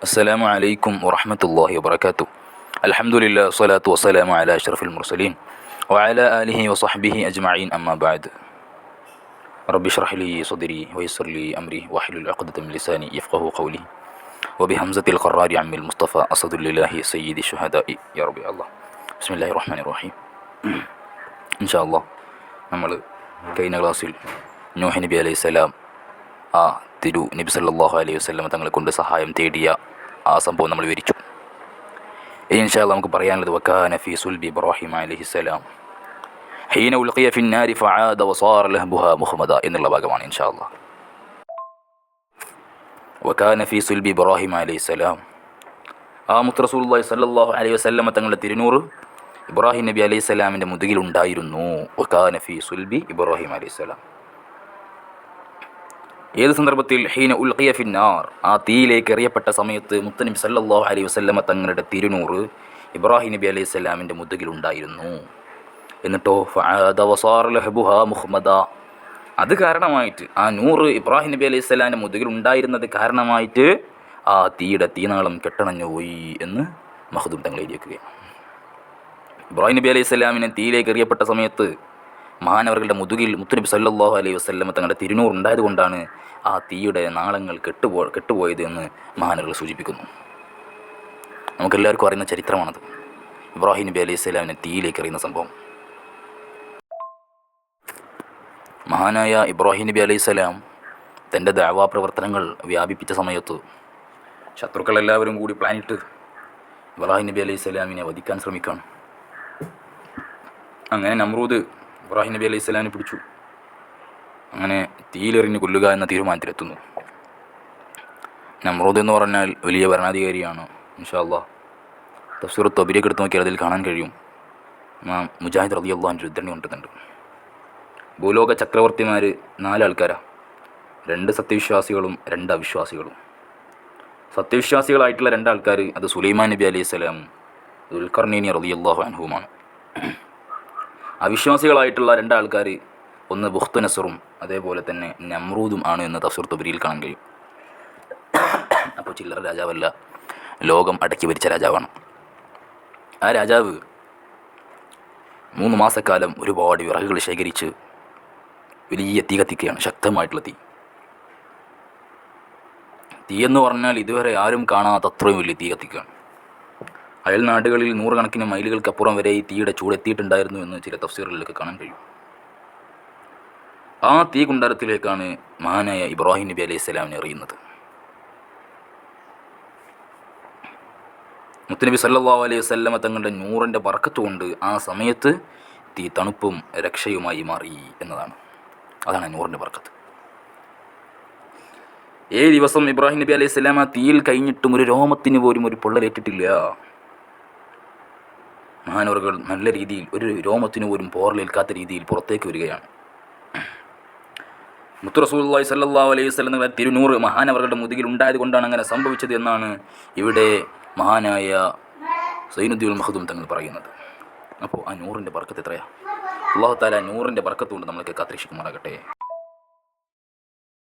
السلام عليكم ورحمة الله وبركاته. الحمد لله والصلاة والسلام على أشرف المرسلين وعلى آله وصحبه أجمعين أما بعد. رب اشرح لي صدري ويسر لي أمري واحلل عقدة من لساني يفقه قولي وبهمزة القرار عم المصطفى أسد لله سيد الشهداء يا رب الله. بسم الله الرحمن الرحيم. إن شاء الله നമ്മൾ കഴിഞ്ഞ ക്ലാസ്സിൽ നൂഹ് നബി അലൈഹി സ്വലാം നബി സല്ലല്ലാഹു അലൈഹി വസല്ലം തങ്ങളെ കൊണ്ട് സഹായം തേടിയ ആ സംഭവം നമ്മൾ വിവരിച്ചു. ഇൻഷാ അല്ലാഹ് നമുക്ക് പറയാനുള്ളത് വകാന ഫീ സുൽബി ഇബ്രാഹിം അലൈഹിസ്സലാം ഹീന ഉൽഖിയ ഫിൻ നാരി ഫആദ വസാറ ലഹബുഹാ മുഹമ്മദ എന്നുള്ള ഭാഗമാണ് ഇൻഷാ അല്ലാഹ്. വകാന ഫീ സുൽബി ഇബ്രാഹിം അലൈഹിസ്സലാം, മുത്ത് റസൂലുള്ളാഹി സ്വല്ലല്ലാഹു അലൈഹി വസല്ലം തങ്ങളുടെ തിരുനൂറ് ഇബ്രാഹിം നബി അലൈഹിസ്സലാമിൻ്റെ മുതുകിലുണ്ടായിരുന്നു. വകാന ഫീ സുൽബി ഇബ്രാഹിം അലൈഹിസ്സലാം. ഏത് സന്ദർഭത്തിൽ? ഹീന ഉൽഖിയ ഫിന്നാർ, ആ തീയിലേക്ക് എറിയപ്പെട്ട സമയത്ത് മുത്തനബി സല്ലല്ലാഹു അലൈഹി വസല്ലമ തങ്ങളുടെ തിരുനൂറ് ഇബ്രാഹിം നബി അലൈഹി സ്വലാമിൻ്റെ മുതുകിലുണ്ടായിരുന്നു. എന്നിട്ടോ ഫഅദ വസാറ ലഹബുഹാ മുഹമ്മദ, അത് കാരണമായിട്ട്, ആ നൂറ് ഇബ്രാഹിം നബി അലൈഹി സ്വലാമിൻ്റെ മുതുകിലുണ്ടായിരുന്നത് കാരണമായിട്ട് ആ തീയുടെ തീനാളം കെട്ടണഞ്ഞു പോയി എന്ന് മഖ്ദൂം തങ്ങൾ എഴുതിയിരിക്കുകയാണ്. ഇബ്രാഹിം നബി അലൈഹി സ്വലാമിനെ തീയിലേക്ക് എറിയപ്പെട്ട സമയത്ത് മഹാനവറുകളുടെ മുതുകിൽ മുത്തുനബി സല്ലല്ലാഹു അലൈഹി വസല്ലമ തങ്ങളുടെ തിരുനൂറ് ഉണ്ടായത് കൊണ്ടാണ് ആ തീയുടെ നാളങ്ങൾ കെട്ടുപോയത് എന്ന് മഹാനവറുകൾ സൂചിപ്പിക്കുന്നു. നമുക്കെല്ലാവർക്കും അറിയുന്ന ചരിത്രമാണത്, ഇബ്രാഹിം നബി അലൈഹി സ്വലാമിനെ തീയിലേക്ക് എറിയുന്ന സംഭവം. മഹാനായ ഇബ്രാഹിം നബി അലൈഹി സ്വലാം തൻ്റെ ദഅവാ പ്രവർത്തനങ്ങൾ വ്യാപിപ്പിച്ച സമയത്ത് ശത്രുക്കളെല്ലാവരും കൂടി പ്ലാനിട്ട് ഇബ്രാഹിം നബി അലൈഹി സ്വലാമിനെ വധിക്കാൻ ശ്രമിക്കുകയാണ്. അങ്ങനെ നമ്രൂദ് ഇബ്രാഹിം നബി അലൈഹി സ്വലാമിനെ പിടിച്ചു. അങ്ങനെ തീയിലെറിഞ്ഞ് കൊല്ലുക എന്ന തീരുമാനത്തിലെത്തുന്നു. നമ്രൂദ് എന്ന് പറഞ്ഞാൽ വലിയ ഭരണാധികാരിയാണ്. ഇൻഷാ അല്ലാഹ് തഫ്സീർ തബരിയൊക്കെ എടുത്ത് നോക്കിയാൽ അതിൽ കാണാൻ കഴിയും. മുജാഹിദ് റളിയല്ലാഹു അൻഹു ഉദ്ധരണി കൊണ്ടുവരുന്നുണ്ട്. ഭൂലോക ചക്രവർത്തിമാർ 4 ആൾക്കാരാണ്, 2 സത്യവിശ്വാസികളും 2 അവിശ്വാസികളും. സത്യവിശ്വാസികളായിട്ടുള്ള 2 ആൾക്കാർ അത് സുലൈമാൻ നബി അലൈഹി സ്വലാം ദുൽഖർനൈനി റളിയല്ലാഹു അൻഹുമാണ്. അവിശ്വാസികളായിട്ടുള്ള 2 ആൾക്കാർ ഒന്ന് ബുഖ്തുനസറും അതേപോലെ തന്നെ നമ്രൂദും ആണ് എന്ന് തഫ്സീർ തബരിയിൽ കാണാൻ കഴിയും. അപ്പോൾ ചില്ലറ രാജാവല്ല, ലോകം അടക്കി ഭരിച്ച രാജാവാണ്. ആ രാജാവ് 3 മാസക്കാലം ഒരുപാട് വിറകുകൾ ശേഖരിച്ച് വലിയ തീ കത്തിക്കുകയാണ്, ശക്തമായിട്ടുള്ള തീ. തീയെന്ന് പറഞ്ഞാൽ ഇതുവരെ ആരും കാണാത്ത അത്രയും വലിയ തീ കത്തിക്കുകയാണ്. അയൽ നാടുകളിൽ 100 കണക്കിന് മൈലുകൾക്കപ്പുറം വരെ ഈ തീയുടെ ചൂടെത്തിയിട്ടുണ്ടായിരുന്നു എന്ന് ചില തഫ്സീറുകളിലൊക്കെ കാണാൻ കഴിയും. ആ തീ കുണ്ടാരത്തിലേക്കാണ് മഹാനായ ഇബ്രാഹിം നബി അലൈഹി സ്വലാമിനെ എറിയുന്നത്. മുത്തുനബി സല്ലല്ലാഹു അലൈഹി വസല്ലമ തങ്ങളുടെ നൂറിൻ്റെ ബർക്കത്ത് കൊണ്ട് ആ സമയത്ത് തീ തണുപ്പും രക്ഷയുമായി മാറി എന്നതാണ്. അതാണ് നൂറിൻ്റെ ബർക്കത്ത്. 7 ദിവസം ഇബ്രാഹിം നബി അലൈഹി സ്വലാം ആ തീയിൽ കഴിഞ്ഞിട്ടും ഒരു രോമത്തിന് പോലും ഒരു പൊള്ളലേറ്റിട്ടില്ല. മഹാനവറുകൾ നല്ല രീതിയിൽ ഒരു രോമത്തിന് പോലും പോറലേൽക്കാത്ത രീതിയിൽ പുറത്തേക്ക് വരികയാണ്. മുത്ത് റസൂലുള്ളാഹി സ്വല്ലല്ലാഹു അലൈഹി വസല്ലം തിരുനൂറ് മഹാനവറുകളുടെ മുതുകിൽ ഉണ്ടായത് കൊണ്ടാണ് അങ്ങനെ സംഭവിച്ചത് എന്നാണ് ഇവിടെ മഹാനായ സൈനുദ്ദീൻ മഖ്ദൂം തങ്ങൾ പറയുന്നത്. അപ്പോൾ ആ നൂറിൻ്റെ ബർക്കത്ത് എത്രയാണ്? അല്ലാഹു തആല നൂറിൻ്റെ ബർക്കത്ത് കൊണ്ട് നമ്മളൊക്കെ കാത്തിരക്ഷിക്കുമാറാകട്ടെ.